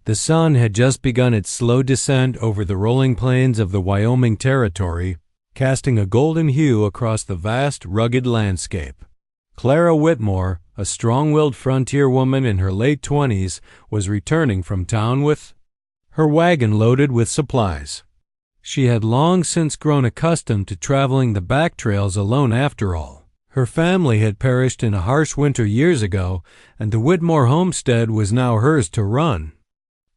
The sun had just begun its slow descent over the rolling plains of the Wyoming Territory, casting a golden hue across the vast, rugged landscape. Clara Whitmore, a strong-willed frontier woman in her late 20s, was returning from town with her wagon loaded with supplies. She had long since grown accustomed to traveling the back trails alone after all. Her family had perished in a harsh winter years ago, and the Whitmore homestead was now hers to run.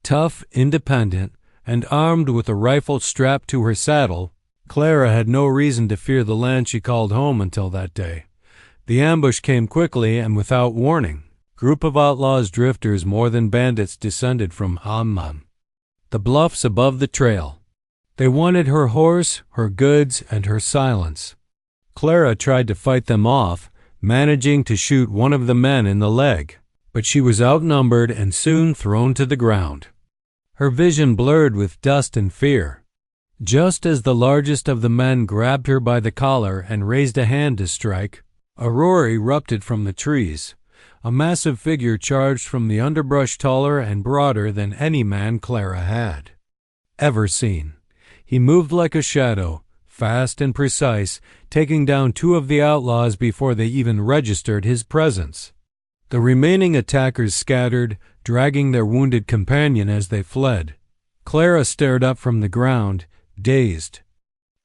Tough, independent, and armed with a rifle strapped to her saddle, Clara had no reason to fear the land she called home until that day. The ambush came quickly and without warning. Group of outlaws, drifters more than bandits, descended from Hamman, the bluffs above the trail. They wanted her horse, her goods, and her silence. Clara tried to fight them off, managing to shoot one of the men in the leg, but she was outnumbered and soon thrown to the ground. Her vision blurred with dust and fear. Just as the largest of the men grabbed her by the collar and raised a hand to strike, a roar erupted from the trees. A massive figure charged from the underbrush, taller and broader than any man Clara had ever seen. He moved like a shadow, fast and precise, taking down two of the outlaws before they even registered his presence. The remaining attackers scattered, dragging their wounded companion as they fled. Clara stared up from the ground, dazed,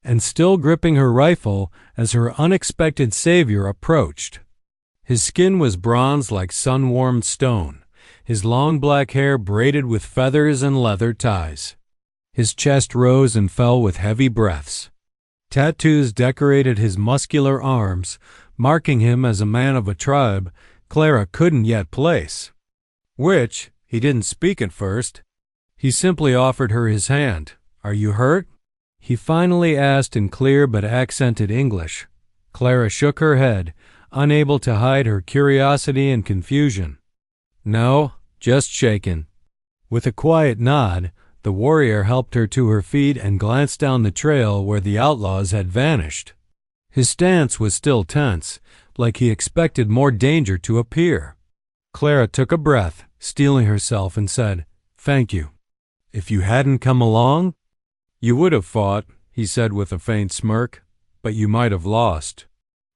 and still gripping her rifle as her unexpected savior approached. His skin was bronze like sun-warmed stone, his long black hair braided with feathers and leather ties. His chest rose and fell with heavy breaths. Tattoos decorated his muscular arms, marking him as a man of a tribe Clara couldn't yet place. Which, he didn't speak at first. He simply offered her his hand. "Are you hurt?" he finally asked in clear but accented English. Clara shook her head, unable to hide her curiosity and confusion. "No, just shaken." With a quiet nod, the warrior helped her to her feet and glanced down the trail where the outlaws had vanished. His stance was still tense, like he expected more danger to appear. Clara took a breath, steeling herself, and said, "Thank you. If you hadn't come along, you would have fought," he said with a faint smirk, "but you might have lost."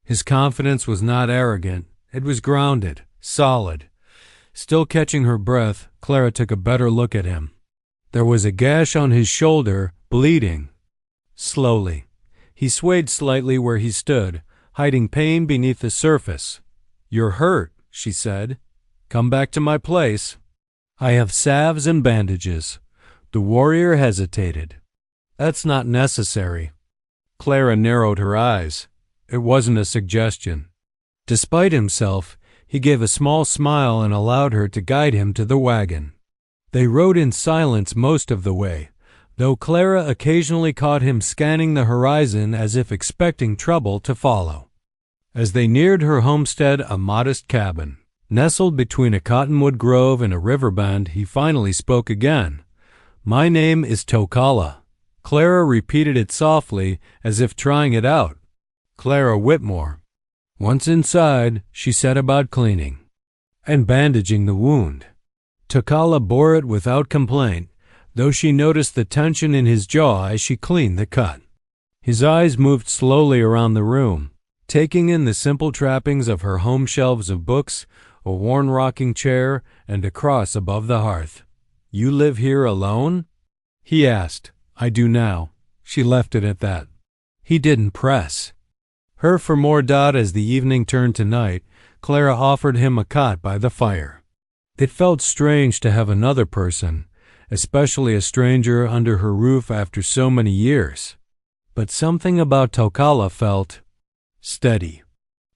His confidence was not arrogant. It was grounded, solid. Still catching her breath, Clara took a better look at him. There was a gash on his shoulder, bleeding. Slowly, he swayed slightly where he stood, hiding pain beneath the surface. "You're hurt," she said. "Come back to my place. I have salves and bandages." The warrior hesitated. "That's not necessary." Clara narrowed her eyes. It wasn't a suggestion. Despite himself, he gave a small smile and allowed her to guide him to the wagon. They rode in silence most of the way, though Clara occasionally caught him scanning the horizon as if expecting trouble to follow. As they neared her homestead, a modest cabin, nestled between a cottonwood grove and a river bend, he finally spoke again. "My name is Tokala." Clara repeated it softly, as if trying it out. "Clara Whitmore." Once inside, she set about cleaning and bandaging the wound. Tokala bore it without complaint, though she noticed the tension in his jaw as she cleaned the cut. His eyes moved slowly around the room, taking in the simple trappings of her home shelves of books, a worn rocking chair, and a cross above the hearth. "You live here alone?" he asked. "I do now." She left it at that. He didn't press her for more. As the evening turned to night, Clara offered him a cot by the fire. It felt strange to have another person, especially a stranger, under her roof after so many years. But something about Tokala felt steady,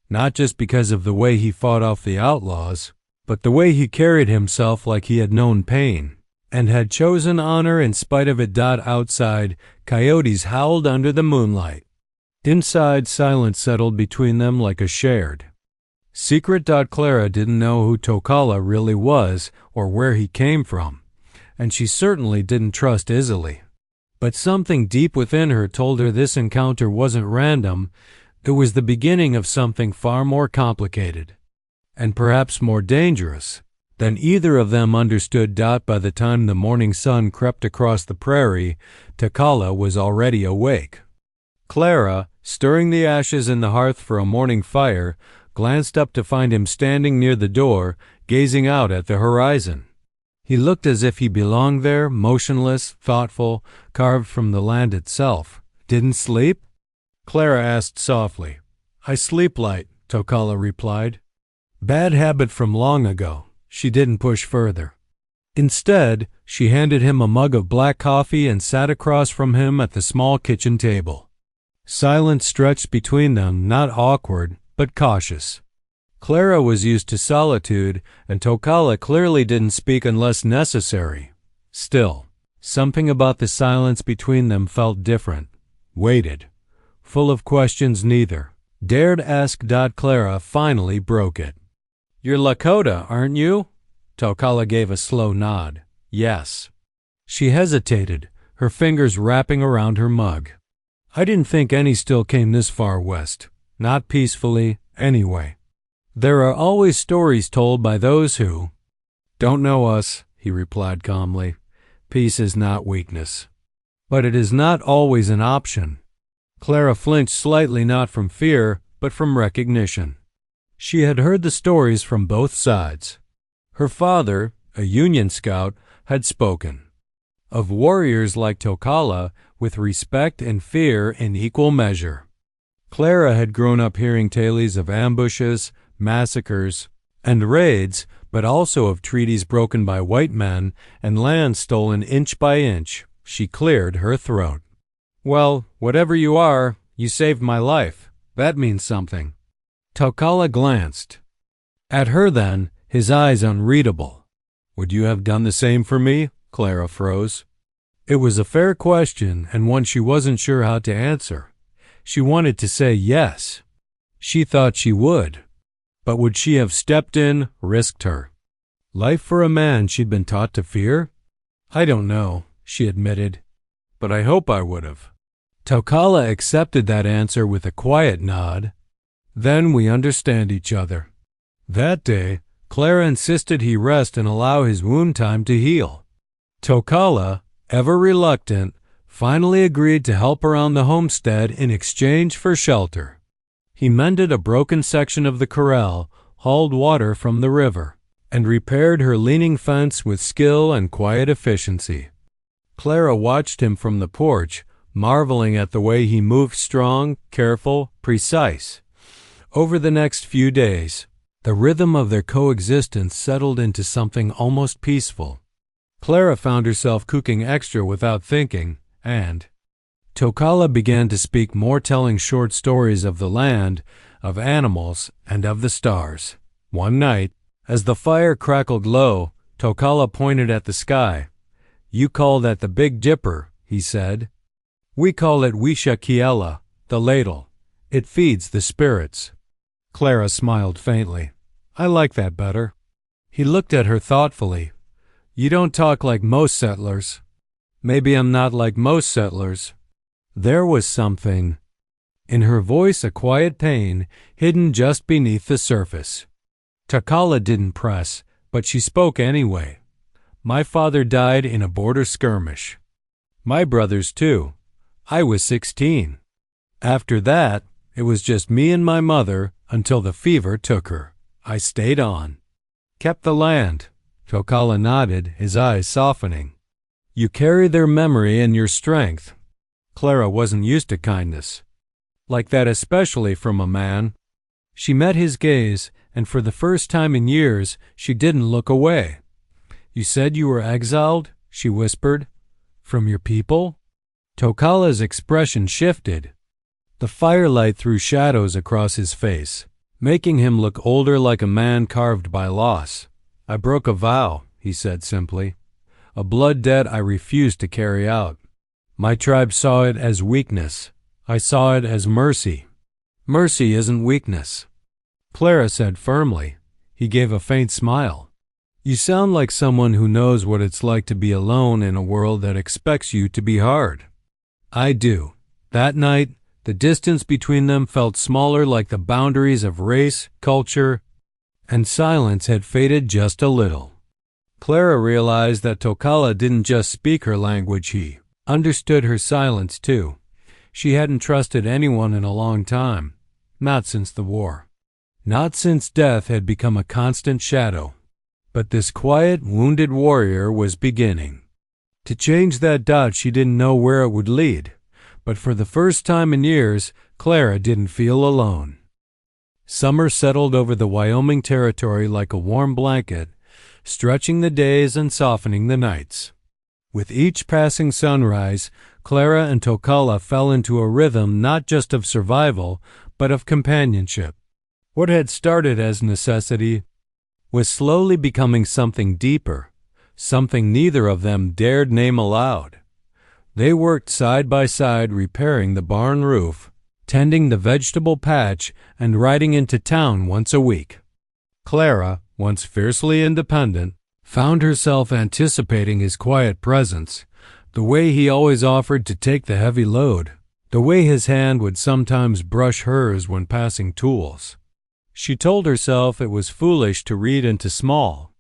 not just because of the way he fought off the outlaws, but the way he carried himself like he had known pain and had chosen honor in spite of it. Outside, coyotes howled under the moonlight. Inside, silence settled between them like a shared secret. Clara didn't know who Tokala really was or where he came from, and she certainly didn't trust easily. But something deep within her told her this encounter wasn't random. It was the beginning of something far more complicated, and perhaps more dangerous. Then either of them understood. By the time the morning sun crept across the prairie, Tokala was already awake. Clara, stirring the ashes in the hearth for a morning fire, glanced up to find him standing near the door, gazing out at the horizon. He looked as if he belonged there, motionless, thoughtful, carved from the land itself. "Didn't sleep?" Clara asked softly. "I sleep light," Tokala replied. "Bad habit from long ago." She didn't push further. Instead, she handed him a mug of black coffee and sat across from him at the small kitchen table. Silence stretched between them, not awkward, but cautious. Clara was used to solitude, and Tokala clearly didn't speak unless necessary. Still, something about the silence between them felt different, weighted, full of questions neither dared ask. Clara finally broke it. "You're Lakota, aren't you?" Tokala gave a slow nod. "Yes." She hesitated, her fingers wrapping around her mug. "I didn't think any still came this far west. Not peacefully, anyway. There are always stories told by those who—" "Don't know us," he replied calmly. "Peace is not weakness. But it is not always an option." Clara flinched slightly, not from fear, but from recognition. She had heard the stories from both sides. Her father, a Union scout, had spoken of warriors like Tokala with respect and fear in equal measure. Clara had grown up hearing tales of ambushes, massacres, and raids, but also of treaties broken by white men and land stolen inch by inch. She cleared her throat. "Well, whatever you are, you saved my life. That means something." Tokala glanced at her then, his eyes unreadable. "Would you have done the same for me?" Clara froze. It was a fair question, and one she wasn't sure how to answer. She wanted to say yes. She thought she would. But would she have stepped in, risked her life for a man she'd been taught to fear? "I don't know," she admitted. "But I hope I would have." Tokala accepted that answer with a quiet nod. "Then we understand each other." That day, Clara insisted he rest and allow his wound time to heal. Tokala, ever reluctant, finally agreed to help around the homestead in exchange for shelter. He mended a broken section of the corral, hauled water from the river, and repaired her leaning fence with skill and quiet efficiency. Clara watched him from the porch, marveling at the way he moved, strong, careful, precise. Over the next few days, the rhythm of their coexistence settled into something almost peaceful. Clara found herself cooking extra without thinking, and Tokala began to speak more, telling short stories of the land, of animals, and of the stars. One night, as the fire crackled low, Tokala pointed at the sky. "You call that the Big Dipper," he said. "We call it Wishakiela, the ladle. It feeds the spirits." Clara smiled faintly. "I like that better." He looked at her thoughtfully. "You don't talk like most settlers." "Maybe I'm not like most settlers." There was something in her voice, a quiet pain hidden just beneath the surface. Tokala didn't press, but she spoke anyway. "My father died in a border skirmish. My brothers too. I was 16. After that, it was just me and my mother until the fever took her. I stayed on. Kept the land." Tokala nodded, his eyes softening. "You carry their memory and your strength." Clara wasn't used to kindness like that, especially from a man. She met his gaze, and for the first time in years, she didn't look away. "You said you were exiled?" she whispered. "From your people?" Tokala's expression shifted. The firelight threw shadows across his face, making him look older, like a man carved by loss. "I broke a vow," he said simply. "A blood debt I refused to carry out. My tribe saw it as weakness. I saw it as mercy." "Mercy isn't weakness," Clara said firmly. He gave a faint smile. "You sound like someone who knows what it's like to be alone in a world that expects you to be hard." "I do." That night, the distance between them felt smaller, like the boundaries of race, culture, and silence had faded just a little. Clara realized that Tokala didn't just speak her language, he understood her silence too. She hadn't trusted anyone in a long time, not since the war, not since death had become a constant shadow. But this quiet, wounded warrior was beginning to change that dot. She didn't know where it would lead, but for the first time in years, Clara didn't feel alone. Summer settled over the Wyoming Territory like a warm blanket, stretching the days and softening the nights. With each passing sunrise, Clara and Tokala fell into a rhythm not just of survival, but of companionship. What had started as necessity was slowly becoming something deeper, something neither of them dared name aloud. They worked side by side, repairing the barn roof, tending the vegetable patch, and riding into town once a week. Clara, once fiercely independent, found herself anticipating his quiet presence, the way he always offered to take the heavy load, the way his hand would sometimes brush hers when passing tools. She told herself it was foolish to read into small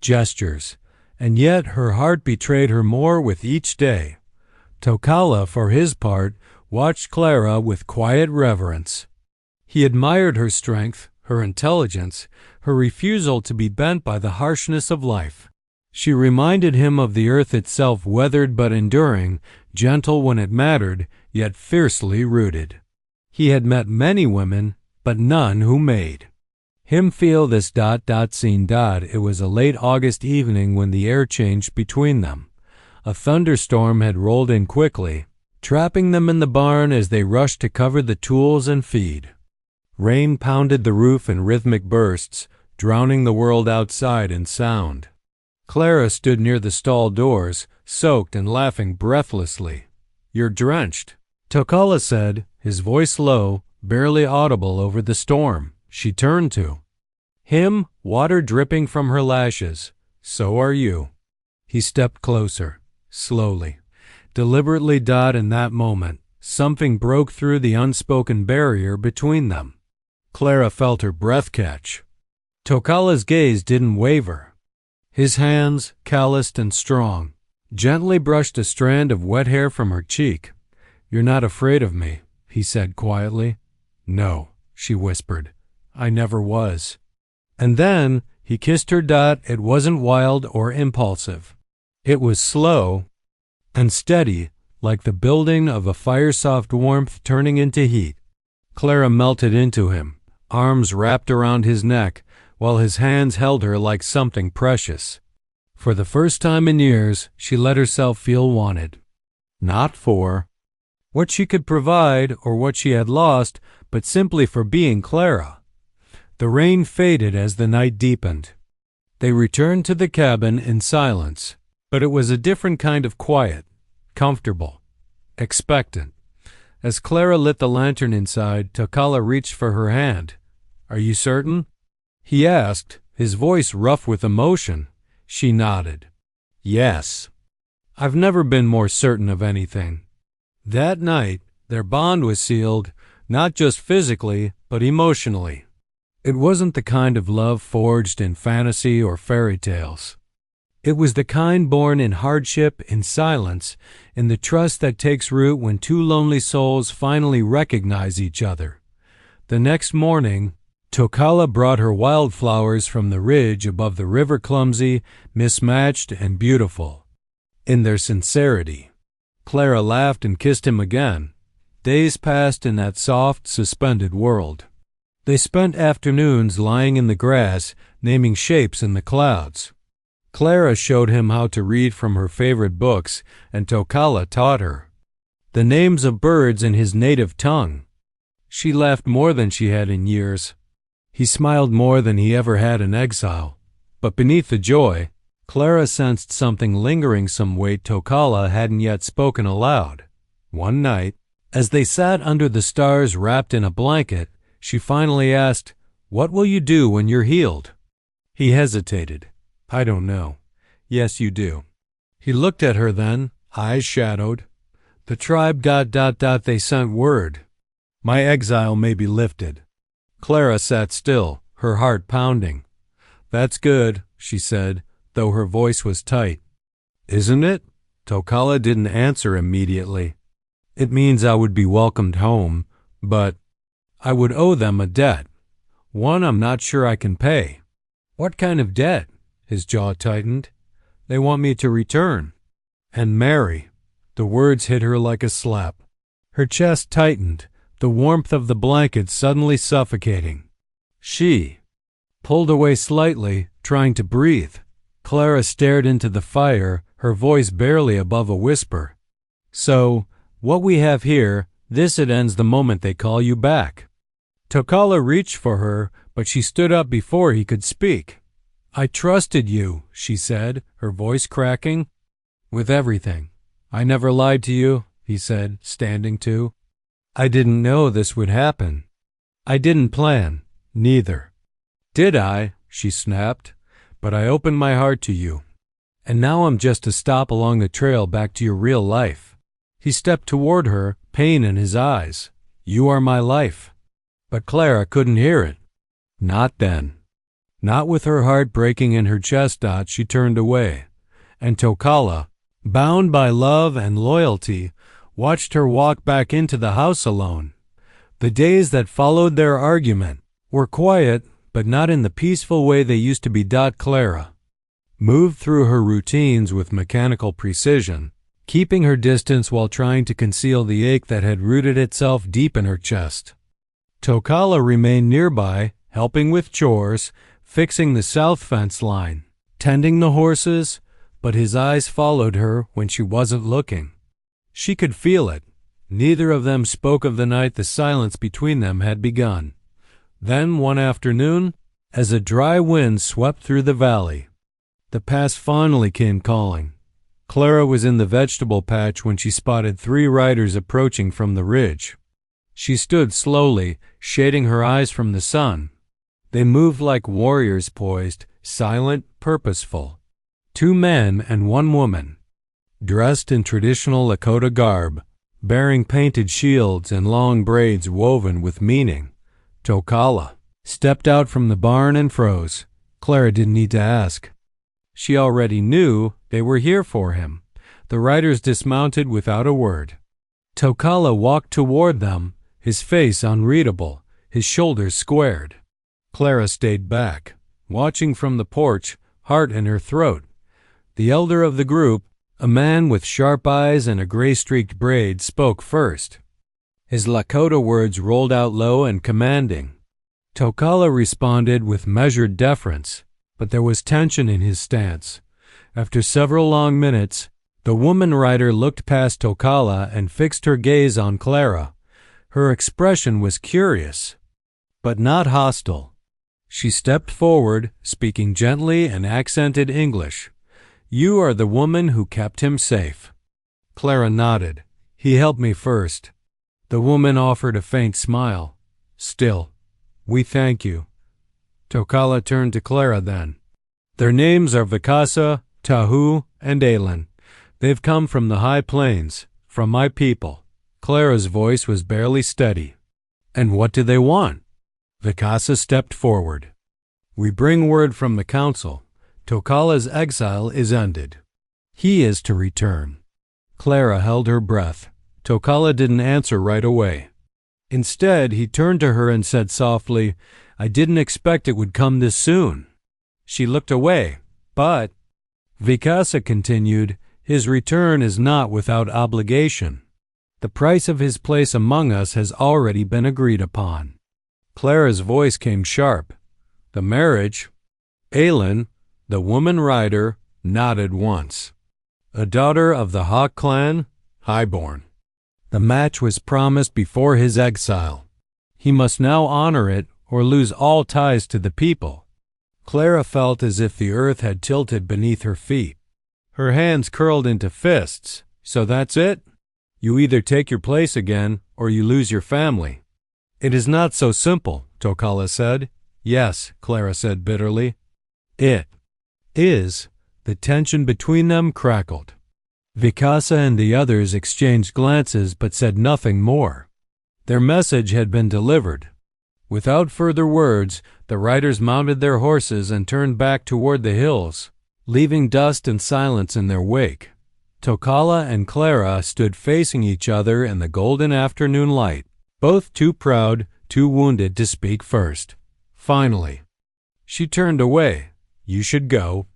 gestures, and yet her heart betrayed her more with each day. Tokala, for his part, watched Clara with quiet reverence. He admired her strength, her intelligence, her refusal to be bent by the harshness of life. She reminded him of the earth itself, weathered but enduring, gentle when it mattered, yet fiercely rooted. He had met many women, but none who made him feel this ... It was a late August evening when the air changed between them. A thunderstorm had rolled in quickly, trapping them in the barn as they rushed to cover the tools and feed. Rain pounded the roof in rhythmic bursts, drowning the world outside in sound. Clara stood near the stall doors, soaked and laughing breathlessly. "You're drenched," Tokala said, his voice low, barely audible over the storm. She turned to him, water dripping from her lashes. "So are you." He stepped closer, slowly, deliberately. In that moment, something broke through the unspoken barrier between them. Clara felt her breath catch. Tokala's gaze didn't waver. His hands, calloused and strong, gently brushed a strand of wet hair from her cheek. "You're not afraid of me," he said quietly. "No," she whispered. "I never was." And then he kissed her. It wasn't wild or impulsive. It was slow and steady, like the building of a fire-soft warmth turning into heat. Clara melted into him, arms wrapped around his neck, while his hands held her like something precious. For the first time in years, she let herself feel wanted. Not for what she could provide or what she had lost, but simply for being Clara. The rain faded as the night deepened. They returned to the cabin in silence, but it was a different kind of quiet, comfortable, expectant. As Clara lit the lantern inside, Tokala reached for her hand. "Are you certain?" he asked, his voice rough with emotion. She nodded. "Yes. I've never been more certain of anything." That night, their bond was sealed, not just physically, but emotionally. It wasn't the kind of love forged in fantasy or fairy tales. It was the kind born in hardship, in silence, in the trust that takes root when two lonely souls finally recognize each other. The next morning, Tokala brought her wildflowers from the ridge above the river, clumsy, mismatched, and beautiful in their sincerity. Clara laughed and kissed him again. Days passed in that soft, suspended world. They spent afternoons lying in the grass, naming shapes in the clouds. Clara showed him how to read from her favorite books, and Tokala taught her the names of birds in his native tongue. She laughed more than she had in years. He smiled more than he ever had in exile. But beneath the joy, Clara sensed something lingering, some weight Tokala hadn't yet spoken aloud. One night, as they sat under the stars wrapped in a blanket, she finally asked, "What will you do when you're healed?" He hesitated. "I don't know." "Yes, you do." He looked at her then, eyes shadowed. "The tribe ... they sent word. My exile may be lifted." Clara sat still, her heart pounding. "That's good," she said, though her voice was tight. "Isn't it?" Tokala didn't answer immediately. "It means I would be welcomed home, but I would owe them a debt. One I'm not sure I can pay." "What kind of debt?" His jaw tightened. "They want me to return and marry." The words hit her like a slap. Her chest tightened, the warmth of the blanket suddenly suffocating. She pulled away slightly, trying to breathe. Clara stared into the fire, her voice barely above a whisper. "So, what we have here, this it ends the moment they call you back." Tokala reached for her, but she stood up before he could speak. "I trusted you," she said, her voice cracking. "With everything. I never lied to you," he said, standing too. "I didn't know this would happen. I didn't plan, neither." "Did I?" she snapped. "But I opened my heart to you. And now I'm just a stop along the trail back to your real life." He stepped toward her, pain in his eyes. "You are my life." But Clara couldn't hear it. Not then. Not with her heart breaking in her chest. She turned away. And Tokala, bound by love and loyalty, watched her walk back into the house alone. The days that followed their argument were quiet, but not in the peaceful way they used to be. Clara moved through her routines with mechanical precision, keeping her distance while trying to conceal the ache that had rooted itself deep in her chest. Tokala remained nearby, helping with chores, fixing the south fence line, tending the horses, but his eyes followed her when she wasn't looking. She could feel it. Neither of them spoke of the night the silence between them had begun. Then one afternoon, as a dry wind swept through the valley, the past finally came calling. Clara was in the vegetable patch when she spotted 3 riders approaching from the ridge. She stood slowly, shading her eyes from the sun. They moved like warriors, poised, silent, purposeful. 2 men and 1 woman, dressed in traditional Lakota garb, bearing painted shields and long braids woven with meaning. Tokala stepped out from the barn and froze. Clara didn't need to ask. She already knew they were here for him. The riders dismounted without a word. Tokala walked toward them, his face unreadable, his shoulders squared. Clara stayed back, watching from the porch, heart in her throat. The elder of the group, a man with sharp eyes and a gray-streaked braid, spoke first. His Lakota words rolled out low and commanding. Tokala responded with measured deference, but there was tension in his stance. After several long minutes, the woman rider looked past Tokala and fixed her gaze on Clara. Her expression was curious, but not hostile. She stepped forward, speaking gently and accented English. "You are the woman who kept him safe." Clara nodded. "He helped me first." The woman offered a faint smile. "Still, we thank you." Tokala turned to Clara then. "Their names are Vikasa, Tahu, and Aylin. They've come from the high plains, from my people." Clara's voice was barely steady. "And what do they want?" Vikasa stepped forward. "We bring word from the council. Tokala's exile is ended. He is to return." Clara held her breath. Tokala didn't answer right away. Instead, he turned to her and said softly, "I didn't expect it would come this soon." She looked away, but Vikasa continued, "His return is not without obligation. The price of his place among us has already been agreed upon." Clara's voice came sharp. "The marriage?" Aylin, the woman rider, nodded once. "A daughter of the Hawk clan, highborn. The match was promised before his exile. He must now honor it or lose all ties to the people." Clara felt as if the earth had tilted beneath her feet. Her hands curled into fists. "So that's it? You either take your place again or you lose your family." "It is not so simple," Tokala said. "Yes," Clara said bitterly. "It is." The tension between them crackled. Vikasa and the others exchanged glances but said nothing more. Their message had been delivered. Without further words, the riders mounted their horses and turned back toward the hills, leaving dust and silence in their wake. Tokala and Clara stood facing each other in the golden afternoon light, both too proud, too wounded to speak first. Finally, she turned away. "You should go."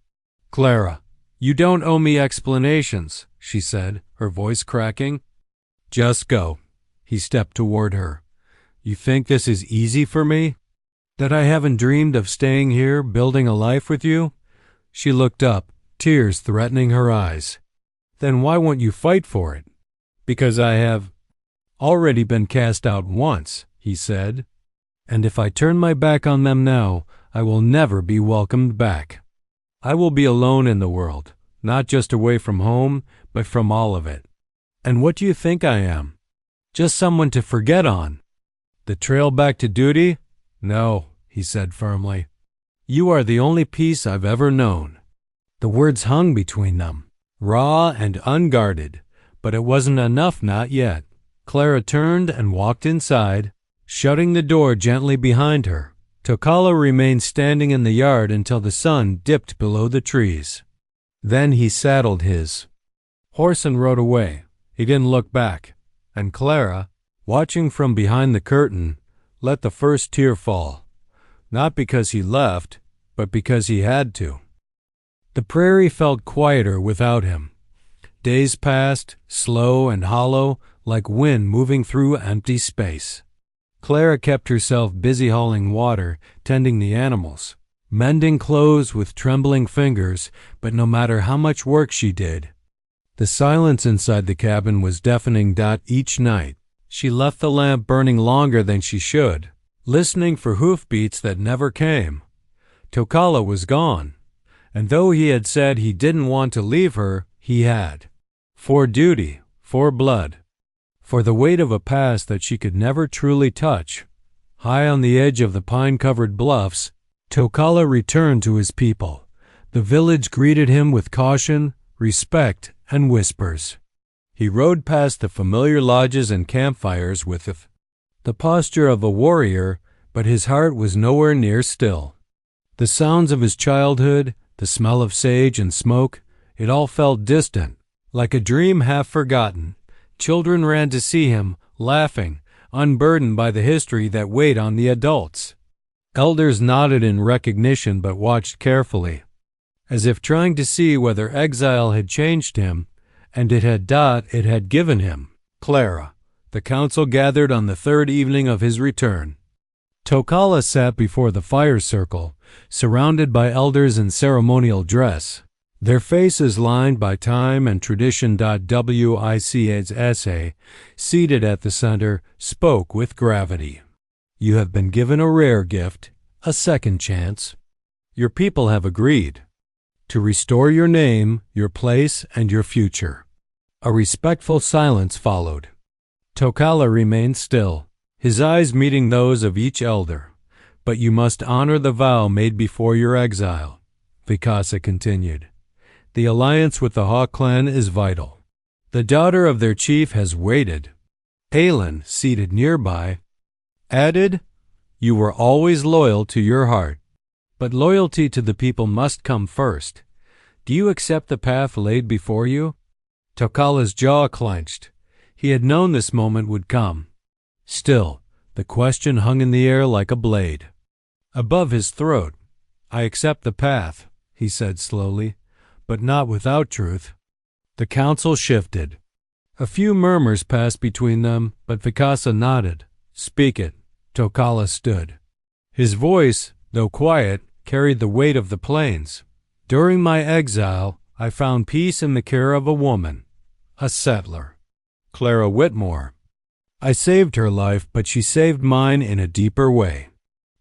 "Clara, you don't owe me explanations," she said, her voice cracking. "Just go." He stepped toward her. "You think this is easy for me? That I haven't dreamed of staying here, building a life with you?" She looked up, tears threatening her eyes. "Then why won't you fight for it?" "Because I have already been cast out once," he said. "And if I turn my back on them now, I will never be welcomed back. I will be alone in the world, not just away from home, but from all of it. And what do you think I am? Just someone to forget on. The trail back to duty? No," he said firmly. "You are the only peace I've ever known." The words hung between them, raw and unguarded, but it wasn't enough, not yet. Clara turned and walked inside, shutting the door gently behind her. Tokala remained standing in the yard until the sun dipped below the trees. Then he saddled his horse and rode away. He didn't look back, and Clara, watching from behind the curtain, let the first tear fall, not because he left, but because he had to. The prairie felt quieter without him. Days passed, slow and hollow, like wind moving through empty space. Clara kept herself busy hauling water, tending the animals, mending clothes with trembling fingers, but no matter how much work she did, the silence inside the cabin was deafening. Each night, she left the lamp burning longer than she should, listening for hoofbeats that never came. Tokala was gone, and though he had said he didn't want to leave her, he had. For duty, for blood, for the weight of a past that she could never truly touch. High on the edge of the pine-covered bluffs, Tokala returned to his people. The village greeted him with caution, respect, and whispers. He rode past the familiar lodges and campfires with the posture of a warrior, but his heart was nowhere near still. The sounds of his childhood, the smell of sage and smoke, it all felt distant, like a dream half forgotten. Children ran to see him, laughing, unburdened by the history that weighed on the adults. Elders nodded in recognition but watched carefully, as if trying to see whether exile had changed him, and it had given him Clara. The council gathered on the third evening of his return. Tokala sat before the fire circle, surrounded by elders in ceremonial dress, their faces lined by time and tradition. Wic's essay, seated at the center, spoke with gravity. "You have been given a rare gift, a second chance. Your people have agreed to restore your name, your place, and your future." A respectful silence followed. Tokala remained still, his eyes meeting those of each elder. "But you must honor the vow made before your exile," Vicasa continued. "The alliance with the Hawk clan is vital. The daughter of their chief has waited." Aelin, seated nearby, added, "You were always loyal to your heart, but loyalty to the people must come first. Do you accept the path laid before you?" Tokala's jaw clenched. He had known this moment would come. Still, the question hung in the air like a blade above his throat. "I accept the path," he said slowly, "but not without truth." The council shifted. A few murmurs passed between them, but Vicasa nodded. "Speak it." Tokala stood. His voice, though quiet, carried the weight of the plains. "During my exile, I found peace in the care of a woman, a settler, Clara Whitmore. I saved her life, but she saved mine in a deeper way.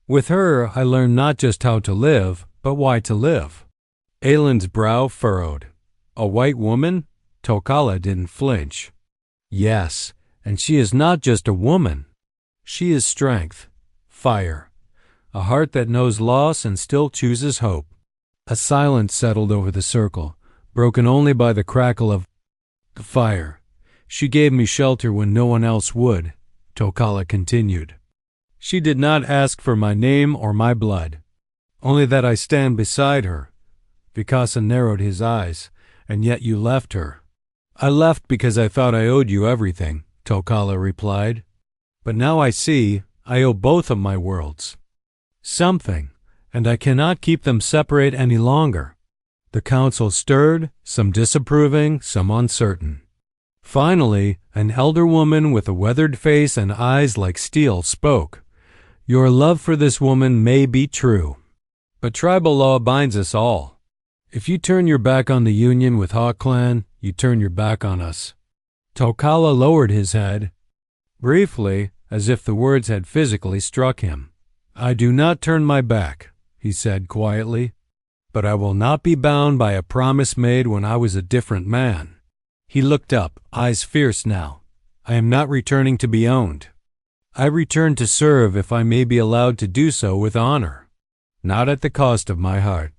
With her, I learned not just how to live, but why to live." Aelin's brow furrowed. "A white woman?" Tokala didn't flinch. "Yes, and she is not just a woman. She is strength, fire, a heart that knows loss and still chooses hope." A silence settled over the circle, broken only by the crackle of the fire. "She gave me shelter when no one else would," Tokala continued. She did not ask for my name or my blood, only that I stand beside her. Vikasa narrowed his eyes. And yet you left her. I left because I thought I owed you everything, Tokala replied. But now I see I owe both of my worlds something, and I cannot keep them separate any longer. The council stirred, some disapproving, some uncertain. Finally, an elder woman with a weathered face and eyes like steel spoke. Your love for this woman may be true, but tribal law binds us all. If you turn your back on the union with Hawk Clan, you turn your back on us. Tokala lowered his head, briefly, as if the words had physically struck him. I do not turn my back, he said quietly, but I will not be bound by a promise made when I was a different man. He looked up, eyes fierce now. I am not returning to be owned. I return to serve if I may be allowed to do so with honor, not at the cost of my heart.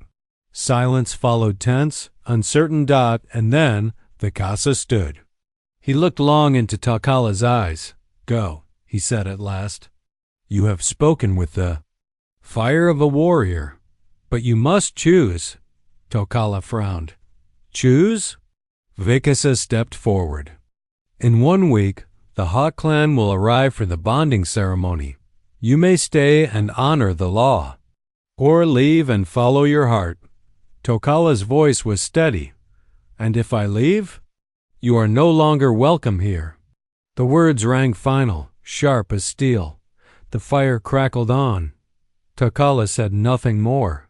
Silence followed tense, uncertain dot, and then Vikasa stood. He looked long into Tokala's eyes. Go, he said at last. You have spoken with the fire of a warrior, but you must choose. Tokala frowned. Choose? Vikasa stepped forward. In 1 week, the Hawk Clan will arrive for the bonding ceremony. You may stay and honor the law, or leave and follow your heart. Tokala's voice was steady. And if I leave? You are no longer welcome here. The words rang final, sharp as steel. The fire crackled on. Tokala said nothing more.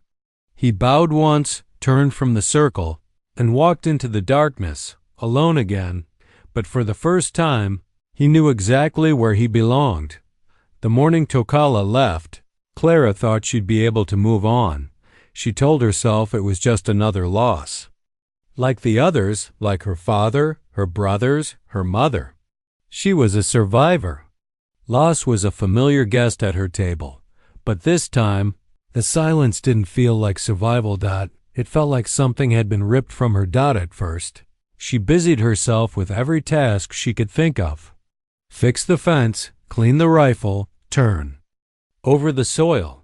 He bowed once, turned from the circle, and walked into the darkness, alone again, but for the first time, he knew exactly where he belonged. The morning Tokala left, Clara thought she'd be able to move on. She told herself it was just another loss. Like the others, like her father, her brothers, her mother. She was a survivor. Loss was a familiar guest at her table, but this time, the silence didn't feel like survival. It felt like something had been ripped from her at first. She busied herself with every task she could think of. Fix the fence, clean the rifle, turn over the soil.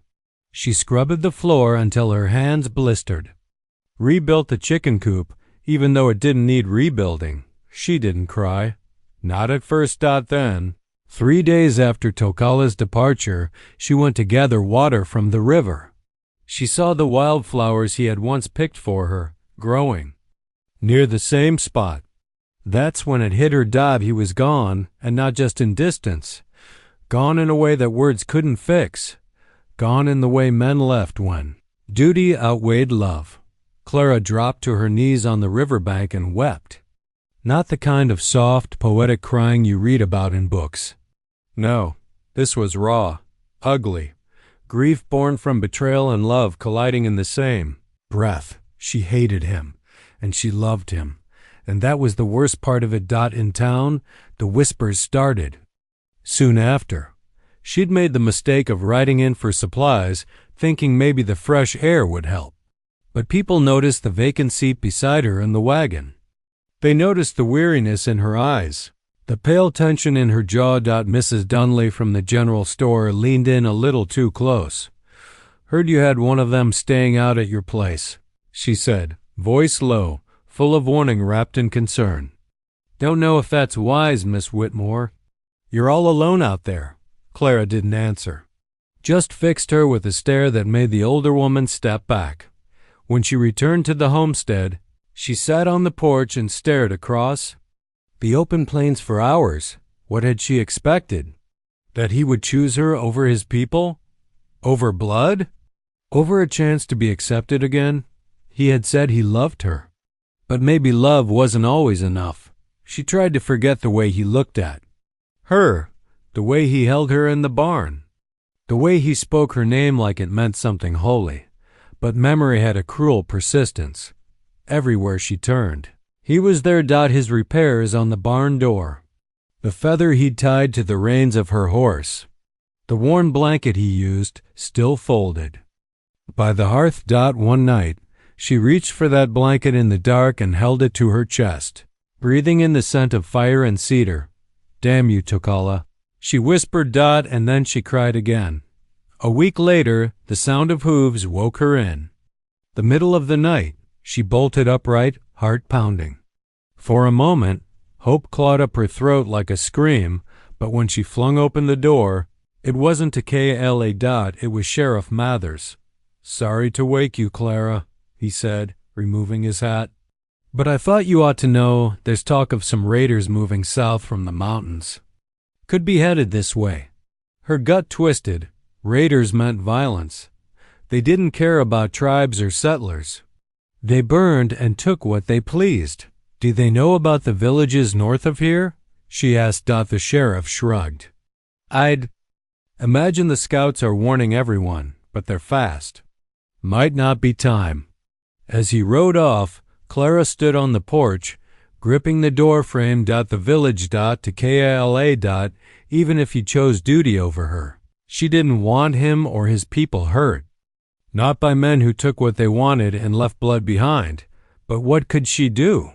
She scrubbed the floor until her hands blistered. Rebuilt the chicken coop, even though it didn't need rebuilding. She didn't cry. Not at first. Then. 3 days after Tokala's departure, she went to gather water from the river. She saw the wildflowers he had once picked for her, growing near the same spot. That's when it hit her. He was gone, and not just in distance. Gone in a way that words couldn't fix. Gone in the way men left when duty outweighed love. Clara dropped to her knees on the riverbank and wept. Not the kind of soft, poetic crying you read about in books. No, this was raw, ugly, grief born from betrayal and love colliding in the same breath. She hated him, and she loved him, and that was the worst part of it. In town, the whispers started. Soon after, she'd made the mistake of riding in for supplies, thinking maybe the fresh air would help. But people noticed the vacant seat beside her in the wagon. They noticed the weariness in her eyes, the pale tension in her jaw. Mrs. Dunley from the general store leaned in a little too close. Heard you had one of them staying out at your place, she said, voice low, full of warning wrapped in concern. Don't know if that's wise, Miss Whitmore. You're all alone out there. Clara didn't answer. Just fixed her with a stare that made the older woman step back. When she returned to the homestead, she sat on the porch and stared across the open plains for hours. What had she expected? That he would choose her over his people? Over blood? Over a chance to be accepted again? He had said he loved her. But maybe love wasn't always enough. She tried to forget the way he looked at her, the way he held her in the barn, the way he spoke her name like it meant something holy. But memory had a cruel persistence. Everywhere she turned, he was there. His repairs on the barn door, the feather he'd tied to the reins of her horse, the worn blanket he used, still folded. By the hearth. One night, she reached for that blanket in the dark and held it to her chest, breathing in the scent of fire and cedar. Damn you, Tokala. She whispered, and then she cried again. A week later, the sound of hooves woke her in. The middle of the night, she bolted upright, heart pounding. For a moment, hope clawed up her throat like a scream, but when she flung open the door, it wasn't to Kala. It was Sheriff Mathers. "Sorry to wake you, Clara," he said, removing his hat. "But I thought you ought to know there's talk of some raiders moving south from the mountains. Could be headed this way." Her gut twisted. Raiders meant violence. They didn't care about tribes or settlers. They burned and took what they pleased. "Do they know about the villages north of here?" she asked. The sheriff shrugged. "I'd imagine the scouts are warning everyone, but they're fast. Might not be time." As he rode off, Clara stood on the porch, gripping the door frame. The village to Kala. Even if he chose duty over her, she didn't want him or his people hurt. Not by men who took what they wanted and left blood behind. But what could she do?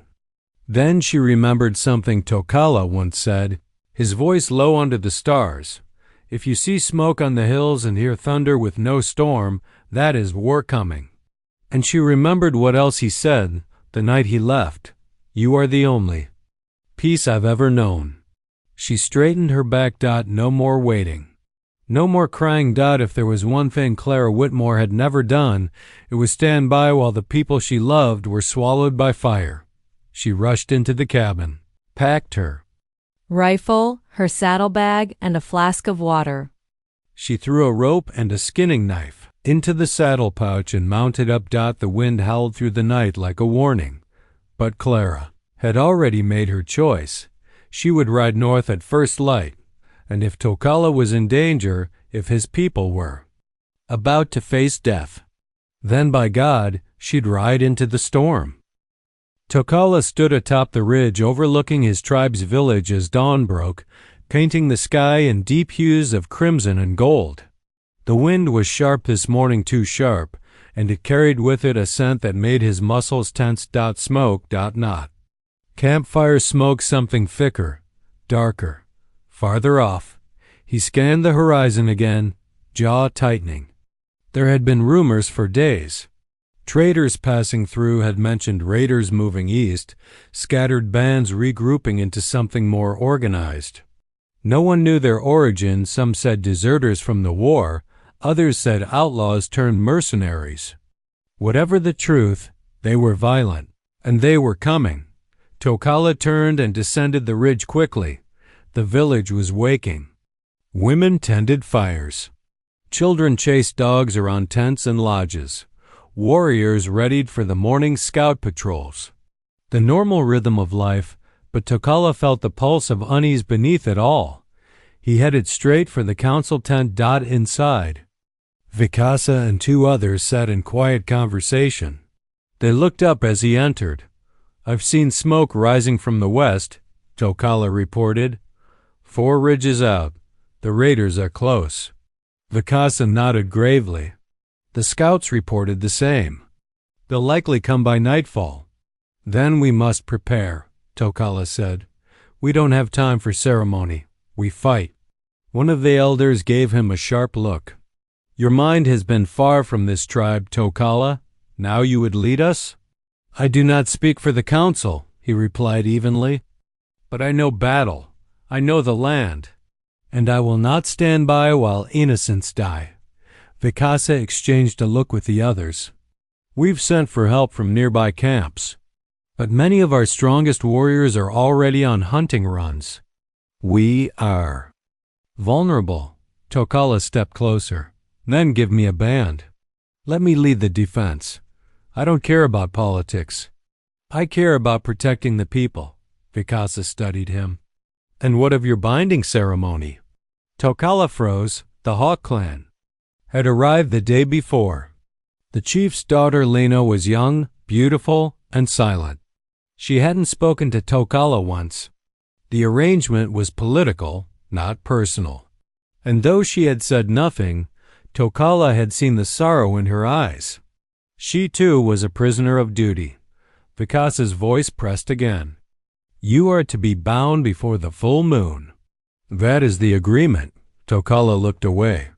Then she remembered something Tokala once said, his voice low under the stars. "If you see smoke on the hills and hear thunder with no storm, that is war coming." And she remembered what else he said the night he left. "You are the only peace I've ever known." She straightened her back. No more waiting. No more crying. If there was one thing Clara Whitmore had never done, it was stand by while the people she loved were swallowed by fire. She rushed into the cabin, packed her rifle, her saddlebag, and a flask of water. She threw a rope and a skinning knife into the saddle pouch and mounted up. The wind howled through the night like a warning. But Clara had already made her choice. She would ride north at first light, and if Tokala was in danger, if his people were about to face death, then by God, she'd ride into the storm. Tokala stood atop the ridge overlooking his tribe's village as dawn broke, painting the sky in deep hues of crimson and gold. The wind was sharp this morning, too sharp, and it carried with it a scent that made his muscles tense. Smoke. Not campfire smoke, something thicker, darker. Farther off, he scanned the horizon again, jaw tightening. There had been rumors for days. Traders passing through had mentioned raiders moving east, scattered bands regrouping into something more organized. No one knew their origin. Some said deserters from the war, others said outlaws turned mercenaries. Whatever the truth, they were violent, and they were coming. Tokala turned and descended the ridge quickly. The village was waking. Women tended fires. Children chased dogs around tents and lodges. Warriors readied for the morning scout patrols. The normal rhythm of life, but Tokala felt the pulse of unease beneath it all. He headed straight for the council tent. Inside, Vikasa and two others sat in quiet conversation. They looked up as he entered. "I've seen smoke rising from the west," Tokala reported. "4 ridges out. The raiders are close." Vikasa nodded gravely. The scouts reported the same. "They'll likely come by nightfall." "Then we must prepare," Tokala said. "We don't have time for ceremony. We fight." One of the elders gave him a sharp look. "Your mind has been far from this tribe, Tokala. Now you would lead us?" "I do not speak for the council," he replied evenly. "But I know battle. I know the land. And I will not stand by while innocents die." Vikasa exchanged a look with the others. "We've sent for help from nearby camps, but many of our strongest warriors are already on hunting runs. We are vulnerable." Tokala stepped closer. "Then give me a band. Let me lead the defense. I don't care about politics. I care about protecting the people." Vikasa studied him. "And what of your binding ceremony?" Tokala froze. The Hawk clan had arrived the day before. The chief's daughter Lena was young, beautiful, and silent. She hadn't spoken to Tokala once. The arrangement was political, not personal. And though she had said nothing, Tokala had seen the sorrow in her eyes. She too was a prisoner of duty. Vikasa's voice pressed again. "You are to be bound before the full moon." That is the agreement. Tokala looked away.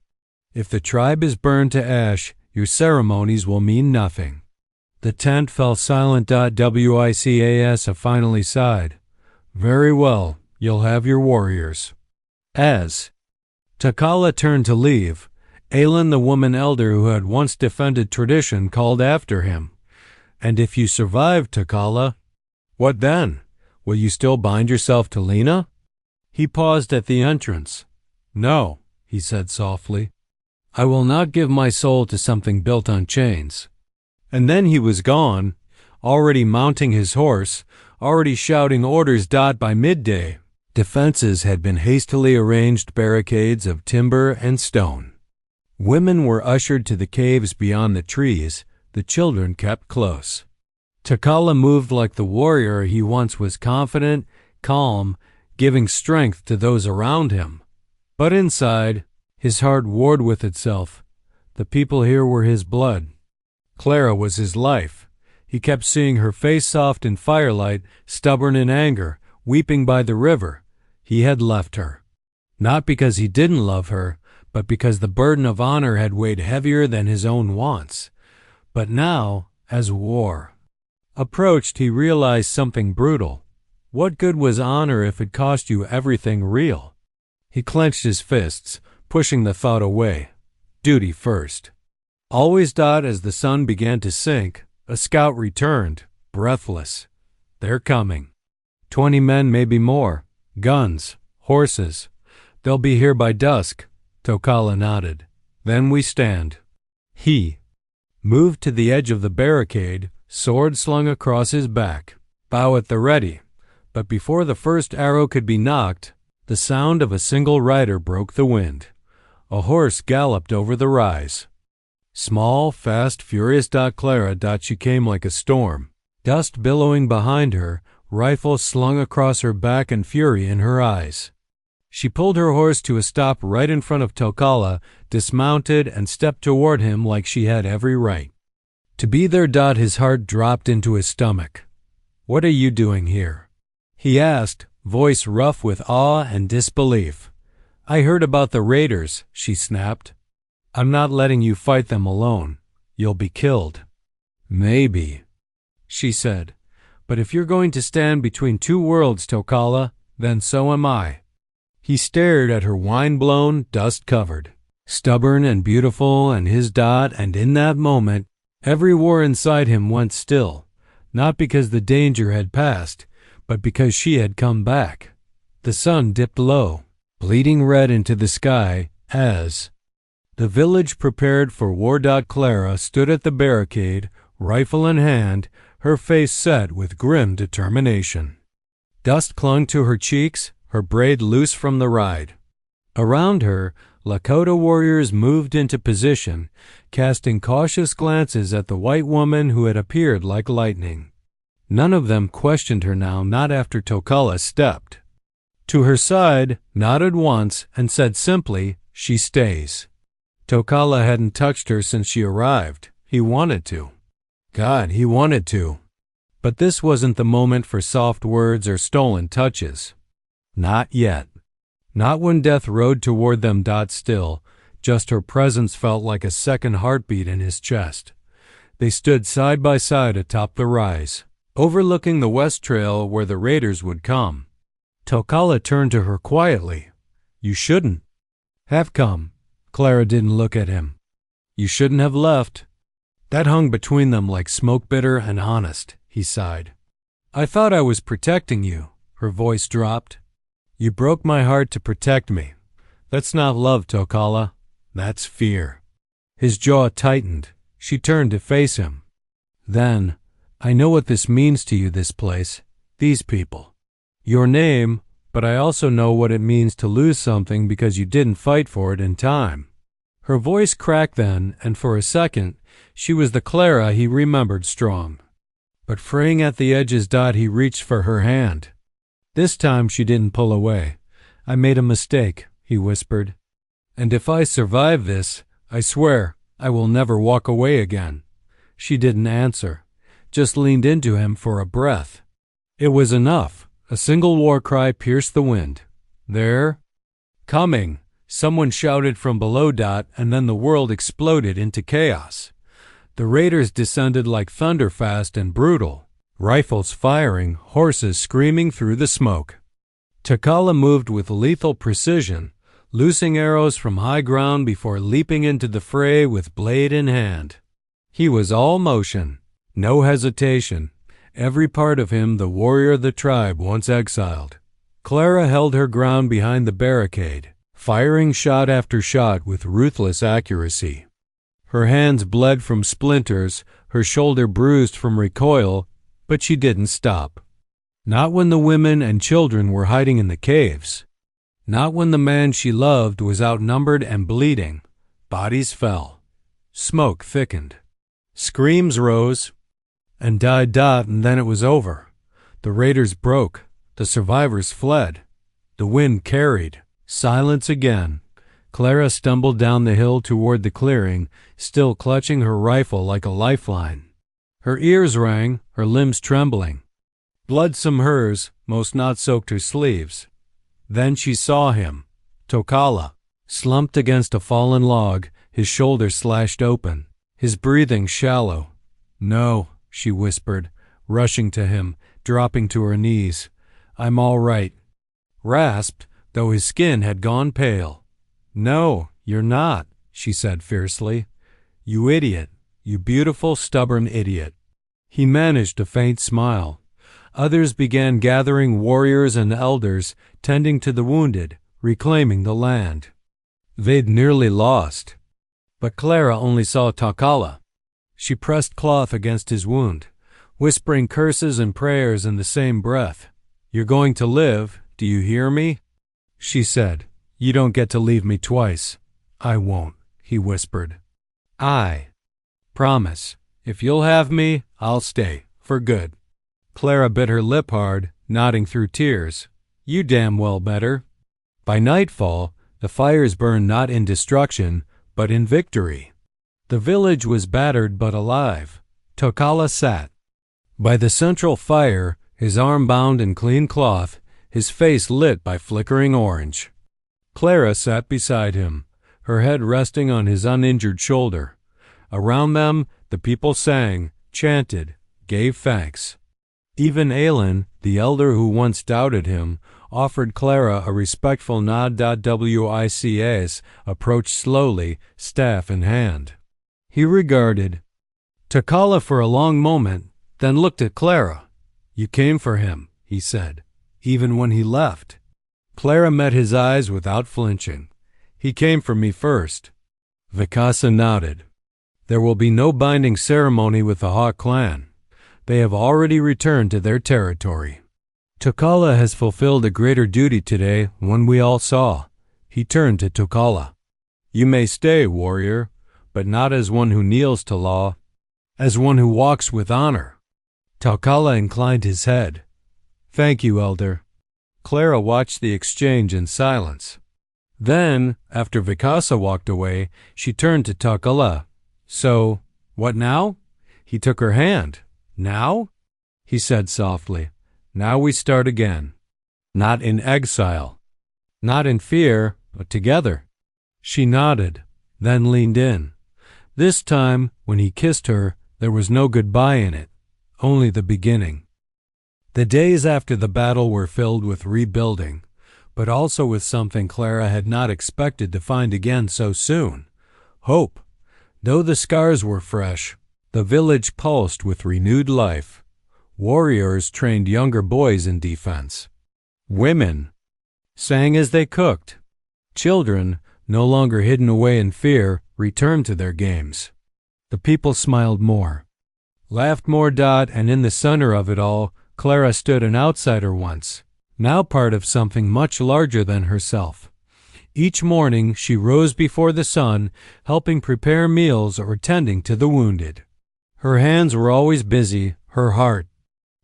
If the tribe is burned to ash, your ceremonies will mean nothing. The tent fell silent. Wicas finally sighed. Very well, you'll have your warriors. As Tokala turned to leave, Aelin, the woman elder who had once defended tradition, called after him. And if you survive, Tokala, what then? Will you still bind yourself to Lena? He paused at the entrance. No, he said softly. I will not give my soul to something built on chains. And then he was gone, already mounting his horse, already shouting orders. By midday, defenses had been hastily arranged, barricades of timber and stone. Women were ushered to the caves beyond the trees, the children kept close. Tokala moved like the warrior he once was, confident, calm, giving strength to those around him. But inside, his heart warred with itself. The people here were his blood. Clara was his life. He kept seeing her face soft in firelight, stubborn in anger, weeping by the river. He had left her. Not because he didn't love her, but because the burden of honor had weighed heavier than his own wants. But now, as war approached, he realized something brutal. What good was honor if it cost you everything real? He clenched his fists, pushing the thought away. Duty first. Always. As the sun began to sink, a scout returned, breathless. They're coming. 20 men, maybe more. Guns, horses. They'll be here by dusk. Tokala nodded. Then we stand. He moved to the edge of the barricade, sword slung across his back. Bow at the ready. But before the first arrow could be knocked, the sound of a single rider broke the wind. A horse galloped over the rise. Small, fast, furious. Clara. She came like a storm. Dust billowing behind her, rifle slung across her back and fury in her eyes. She pulled her horse to a stop right in front of Tokala, dismounted, and stepped toward him like she had every right to be there. His heart dropped into his stomach. What are you doing here? He asked, voice rough with awe and disbelief. I heard about the raiders, she snapped. I'm not letting you fight them alone. You'll be killed. Maybe, she said. But if you're going to stand between two worlds, Tokala, then so am I. He stared at her wine-blown, dust-covered, stubborn and beautiful, and his. And in that moment, every war inside him went still, not because the danger had passed, but because she had come back. The sun dipped low, bleeding red into the sky, as the village prepared for war. Clara stood at the barricade, rifle in hand, her face set with grim determination. Dust clung to her cheeks, her braid loose from the ride. Around her, Lakota warriors moved into position, casting cautious glances at the white woman who had appeared like lightning. None of them questioned her now, not after Tokala stepped to her side, nodded once, and said simply, she stays. Tokala hadn't touched her since she arrived. He wanted to. God, he wanted to. But this wasn't the moment for soft words or stolen touches. Not yet. Not when death rode toward them. Still, just her presence felt like a second heartbeat in his chest. They stood side by side atop the rise, overlooking the west trail where the raiders would come. Tokala turned to her quietly. You shouldn't have come. Clara didn't look at him. You shouldn't have left. That hung between them like smoke, bitter and honest, he sighed. I thought I was protecting you. Her voice dropped. You broke my heart to protect me. That's not love, Tokala. That's fear. His jaw tightened. She turned to face him. Then, I know what this means to you, this place, these people. Your name, but I also know what it means to lose something because you didn't fight for it in time. Her voice cracked then, and for a second, she was the Clara he remembered strong. But fraying at the edges. He reached for her hand. This time she didn't pull away. I made a mistake, he whispered. And if I survive this, I swear I will never walk away again. She didn't answer, just leaned into him for a breath. It was enough. A single war cry pierced the wind. There, Coming, someone shouted from below. And then the world exploded into chaos. The raiders descended like thunder, fast and brutal, rifles firing, horses screaming through the smoke. Takala moved with lethal precision, loosing arrows from high ground before leaping into the fray with blade in hand. He was all motion, no hesitation, every part of him the warrior of the tribe once exiled. Clara held her ground behind the barricade, firing shot after shot with ruthless accuracy. Her hands bled from splinters, her shoulder bruised from recoil, but she didn't stop. Not when the women and children were hiding in the caves. Not when the man she loved was outnumbered and bleeding. Bodies fell. Smoke thickened. Screams rose and died. And then it was over. The raiders broke. The survivors fled. The wind carried. Silence again. Clara stumbled down the hill toward the clearing, still clutching her rifle like a lifeline. Her ears rang, her limbs trembling. Bloodsome hers, most not soaked her sleeves. Then she saw him, Tokala, slumped against a fallen log, his shoulder slashed open, his breathing shallow. "No," she whispered, rushing to him, dropping to her knees. "I'm all right." Rasped, though his skin had gone pale. "No, you're not," she said fiercely. "You idiot, you beautiful, stubborn idiot." He managed a faint smile. Others began gathering, warriors and elders, tending to the wounded, reclaiming the land. They'd nearly lost. But Clara only saw Takala. She pressed cloth against his wound, whispering curses and prayers in the same breath. "You're going to live, do you hear me?" she said. "You don't get to leave me twice." "I won't," he whispered. "I promise. If you'll have me, I'll stay, for good." Clara bit her lip hard, nodding through tears. "You damn well better." By nightfall, the fires burned not in destruction, but in victory. The village was battered but alive. Tokala sat by the central fire, his arm bound in clean cloth, his face lit by flickering orange. Clara sat beside him, her head resting on his uninjured shoulder. Around them, the people sang, chanted, gave thanks. Even Aylin, the elder who once doubted him, offered Clara a respectful nod. Wics approached slowly, staff in hand. He regarded Takala for a long moment, then looked at Clara. "You came for him," he said, "even when he left." Clara met his eyes without flinching. "He came for me first." Vikasa nodded. "There will be no binding ceremony with the Hawk clan. They have already returned to their territory. Tokala has fulfilled a greater duty today, one we all saw." He turned to Tokala. "You may stay, warrior, but not as one who kneels to law, as one who walks with honor." Tokala inclined his head. "Thank you, elder." Clara watched the exchange in silence. Then, after Vikasa walked away, she turned to Tokala. "So, what now?" He took her hand. "Now?" he said softly. "Now we start again. Not in exile. Not in fear, but together." She nodded, then leaned in. This time, when he kissed her, there was no goodbye in it, only the beginning. The days after the battle were filled with rebuilding, but also with something Clara had not expected to find again so soon: hope. Though the scars were fresh, the village pulsed with renewed life. Warriors trained younger boys in defense. Women sang as they cooked. Children, no longer hidden away in fear, returned to their games. The people smiled more, laughed more. And in the center of it all, Clara stood an outsider once, now part of something much larger than herself. Each morning she rose before the sun, helping prepare meals or tending to the wounded. Her hands were always busy, her heart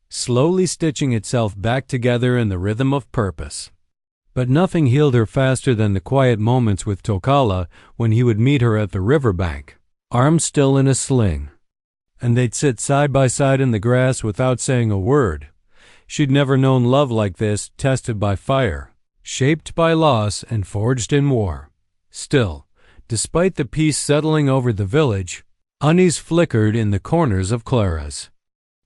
slowly stitching itself back together in the rhythm of purpose. But nothing healed her faster than the quiet moments with Tokala when he would meet her at the riverbank, arms still in a sling. And they'd sit side by side in the grass without saying a word. She'd never known love like this, tested by fire. shaped by loss and forged in war. Still, despite the peace settling over the village, unease flickered in the corners of Clara's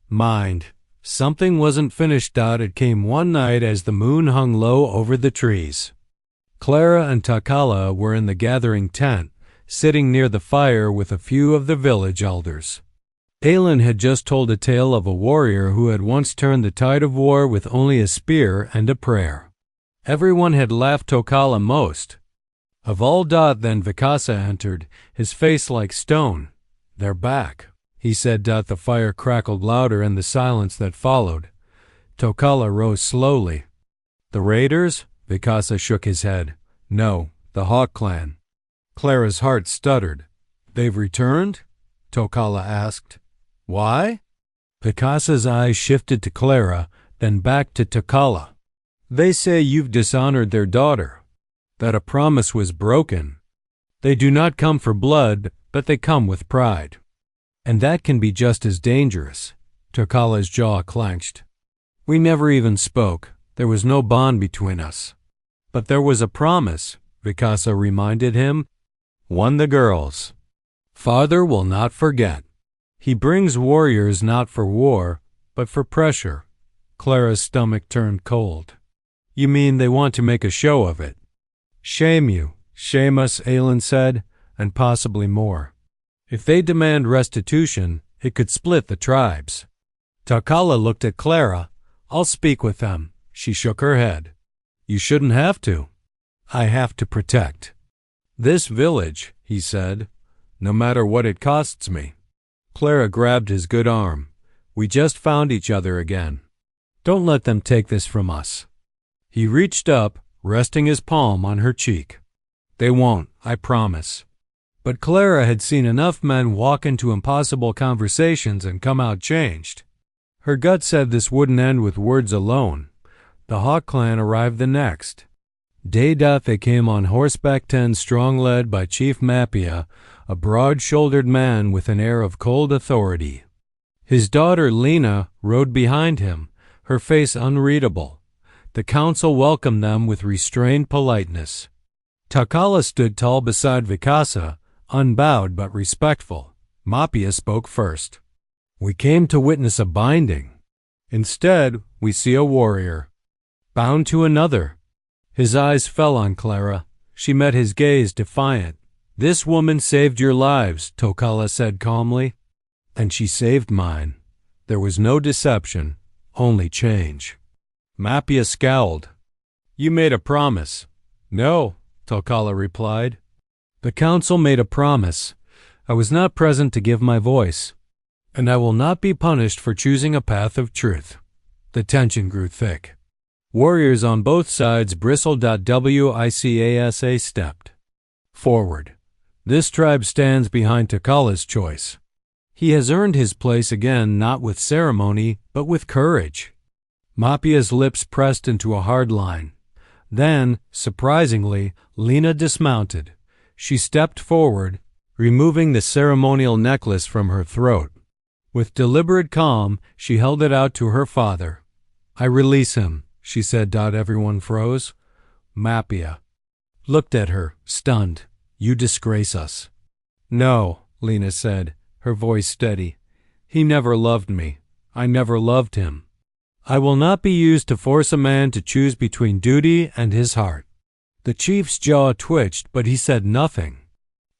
mind. Something wasn't finished. It came one night as the moon hung low over the trees. Clara and Takala were in the gathering tent, sitting near the fire with a few of the village elders. Aelin had just told a tale of a warrior who had once turned the tide of war with only a spear and a prayer. Everyone had laughed Takala most. Of all. Then Vikasa entered, his face like stone. "They're back," he said. The fire crackled louder in the silence that followed. Takala rose slowly. "The raiders?" Vikasa shook his head. "No, the Hawk clan." Clara's heart stuttered. "They've returned?" Takala asked. "Why?" Vikasa's eyes shifted to Clara, then back to Takala. "They say you've dishonored their daughter, that a promise was broken. They do not come for blood, but they come with pride. And that can be just as dangerous." Takala's jaw clenched. "We never even spoke. There was no bond between us." "But there was a promise," Vikasa reminded him. "One the girls. Father will not forget. He brings warriors not for war, but for pressure." Clara's stomach turned cold. "You mean they want to make a show of it?" "Shame you, shame us," Aelin said, "and possibly more. If they demand restitution, it could split the tribes." Takala looked at Clara. "I'll speak with them." She shook her head. "You shouldn't have to." "I have to protect this village," he said, "no matter what it costs me." Clara grabbed his good arm. "We just found each other again. Don't let them take this from us." He reached up, resting his palm on her cheek. "They won't, I promise." But Clara had seen enough men walk into impossible conversations and come out changed. Her gut said this wouldn't end with words alone. The Hawk clan arrived the next day. They came on horseback, 10 strong, led by Chief Mappia, a broad-shouldered man with an air of cold authority. His daughter Lena rode behind him, her face unreadable. The council welcomed them with restrained politeness. Takala stood tall beside Vikasa, unbowed but respectful. Mappia spoke first. "We came to witness a binding. Instead, we see a warrior, bound to another." His eyes fell on Clara. She met his gaze, defiant. "This woman saved your lives," Takala said calmly. "And she saved mine." There was no deception, only change. Mappia scowled. "You made a promise." "No," Takala replied. "The council made a promise. I was not present to give my voice, and I will not be punished for choosing a path of truth." The tension grew thick. Warriors on both sides bristled. Vikasa stepped forward. "This tribe stands behind Takala's choice. He has earned his place again, not with ceremony, but with courage." Mappia's lips pressed into a hard line. Then, surprisingly, Lena dismounted. She stepped forward, removing the ceremonial necklace from her throat. With deliberate calm, she held it out to her father. "I release him," she said. Everyone froze. Mappia looked at her, stunned. "You disgrace us." "No," Lena said, her voice steady. "He never loved me. I never loved him. I will not be used to force a man to choose between duty and his heart." The chief's jaw twitched, but he said nothing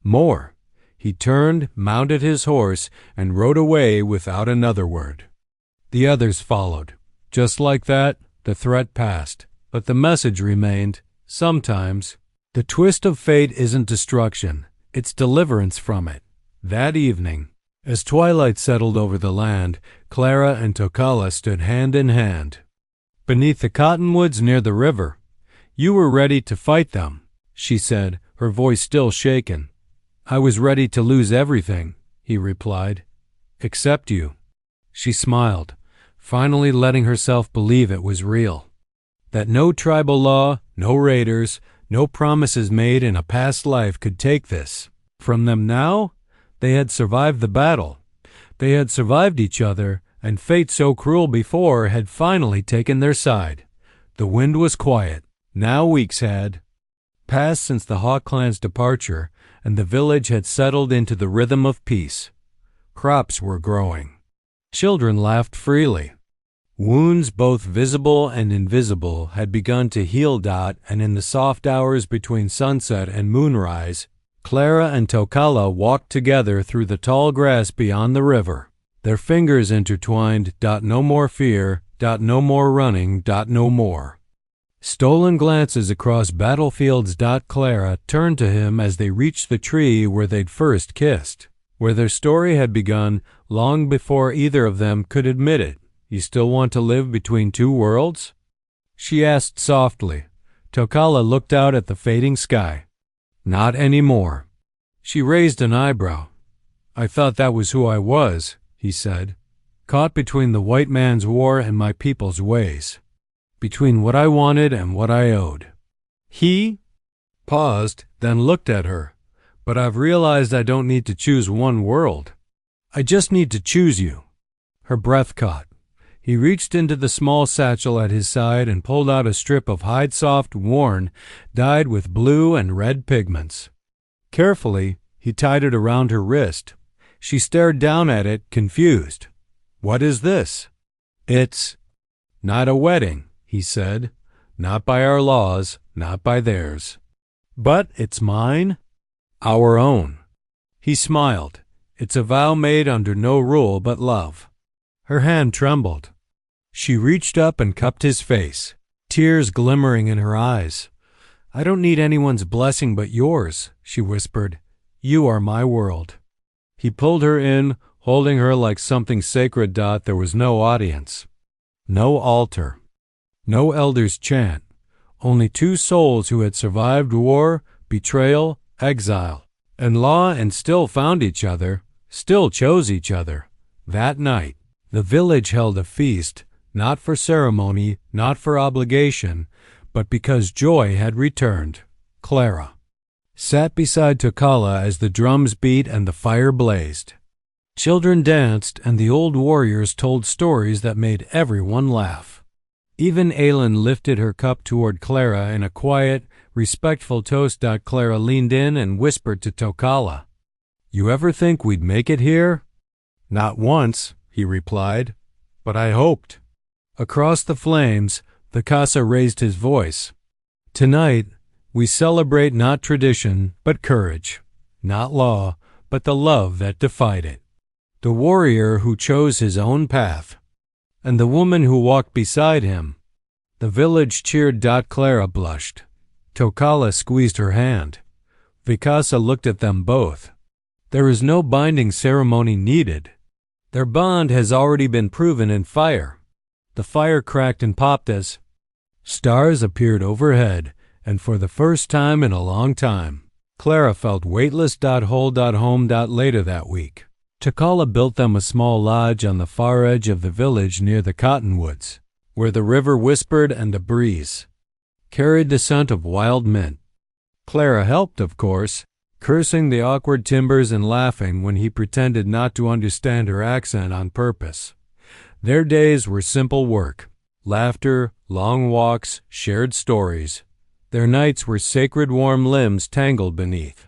more. He turned, mounted his horse, and rode away without another word. The others followed. Just like that, the threat passed, but the message remained. Sometimes, the twist of fate isn't destruction, it's deliverance from it. That evening, as twilight settled over the land, Clara and Takala stood hand in hand beneath the cottonwoods near the river. "You were ready to fight them," she said, her voice still shaken. "I was ready to lose everything," he replied. "Except you." She smiled, finally letting herself believe it was real. That no tribal law, no raiders, no promises made in a past life could take this from them now. They had survived the battle. They had survived each other, and fate so cruel before had finally taken their side. The wind was quiet. Now weeks had passed since the Hawk clan's departure, and the village had settled into the rhythm of peace. Crops were growing. Children laughed freely. Wounds both visible and invisible had begun to heal. And in the soft hours between sunset and moonrise, Clara and Tokala walked together through the tall grass beyond the river, their fingers intertwined. No more fear. No more running. No more. Stolen glances across battlefields. Clara turned to him as they reached the tree where they'd first kissed, where their story had begun long before either of them could admit it. You still want to live between two worlds? She asked softly. Tokala looked out at the fading sky. Not anymore. She raised an eyebrow. I thought that was who I was, he said, caught between the white man's war and my people's ways, between what I wanted and what I owed. He paused, then looked at her. But I've realized I don't need to choose one world. I just need to choose you. Her breath caught. He reached into the small satchel at his side and pulled out a strip of hide, soft, worn, dyed with blue and red pigments. Carefully, he tied it around her wrist. She stared down at it, confused. What is this? It's not a wedding, he said. Not by our laws, not by theirs. But it's mine? Our own. He smiled. It's a vow made under no rule but love. Her hand trembled. She reached up and cupped his face, tears glimmering in her eyes. I don't need anyone's blessing but yours, she whispered. You are my world. He pulled her in, holding her like something sacred. There was no audience, no altar, no elder's chant, only two souls who had survived war, betrayal, exile, and law, and still found each other, still chose each other. That night, the village held a feast, not for ceremony, not for obligation, but because joy had returned. Clara sat beside Tokala as the drums beat and the fire blazed. Children danced, and the old warriors told stories that made everyone laugh. Even Aylin lifted her cup toward Clara in a quiet, respectful toast. Clara leaned in and whispered to Tokala, You ever think we'd make it here? Not once, he replied, but I hoped. Across the flames, the Kasa raised his voice. Tonight, we celebrate not tradition, but courage, not law, but the love that defied it. The warrior who chose his own path, and the woman who walked beside him. The village cheered. Clara blushed. Tokala squeezed her hand. Vikasa looked at them both. There is no binding ceremony needed. Their bond has already been proven in fire. The fire cracked and popped as stars appeared overhead, and for the first time in a long time, Clara felt weightless. Home. Later that week, Tokala built them a small lodge on the far edge of the village near the cottonwoods, where the river whispered and the breeze carried the scent of wild mint. Clara helped, of course, cursing the awkward timbers and laughing when he pretended not to understand her accent on purpose. Their days were simple work, laughter, long walks, shared stories. Their nights were sacred warm limbs tangled beneath.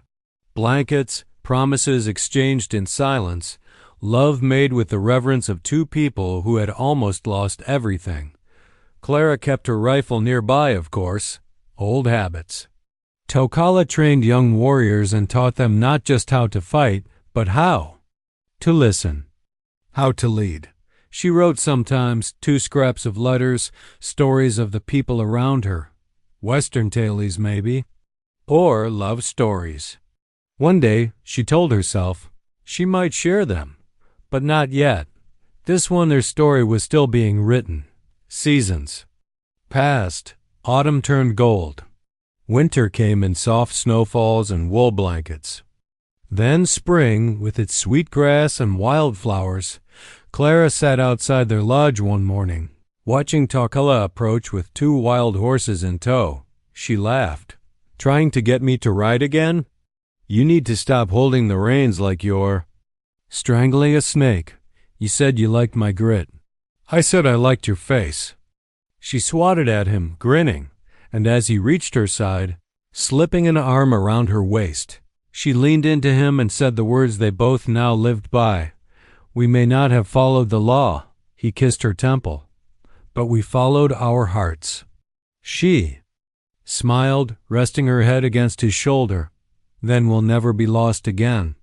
Blankets, promises exchanged in silence, love made with the reverence of two people who had almost lost everything. Clara kept her rifle nearby, of course. Old habits. Tokala trained young warriors and taught them not just how to fight, but how to listen, how to lead. She wrote sometimes 2 scraps of letters, stories of the people around her, Western tales maybe, or love stories. One day, she told herself, she might share them, but not yet. This one, their story was still being written. Seasons passed. Autumn turned gold. Winter came in soft snowfalls and wool blankets. Then spring, with its sweet grass and wildflowers. Clara sat outside their lodge one morning, watching Tokala approach with 2 wild horses in tow. She laughed. Trying to get me to ride again? You need to stop holding the reins like you're strangling a snake. You said you liked my grit. I said I liked your face. She swatted at him, grinning, and as he reached her side, slipping an arm around her waist, she leaned into him and said the words they both now lived by. "We may not have followed the law," he kissed her temple, "but we followed our hearts." She smiled, resting her head against his shoulder. "Then we'll never be lost again."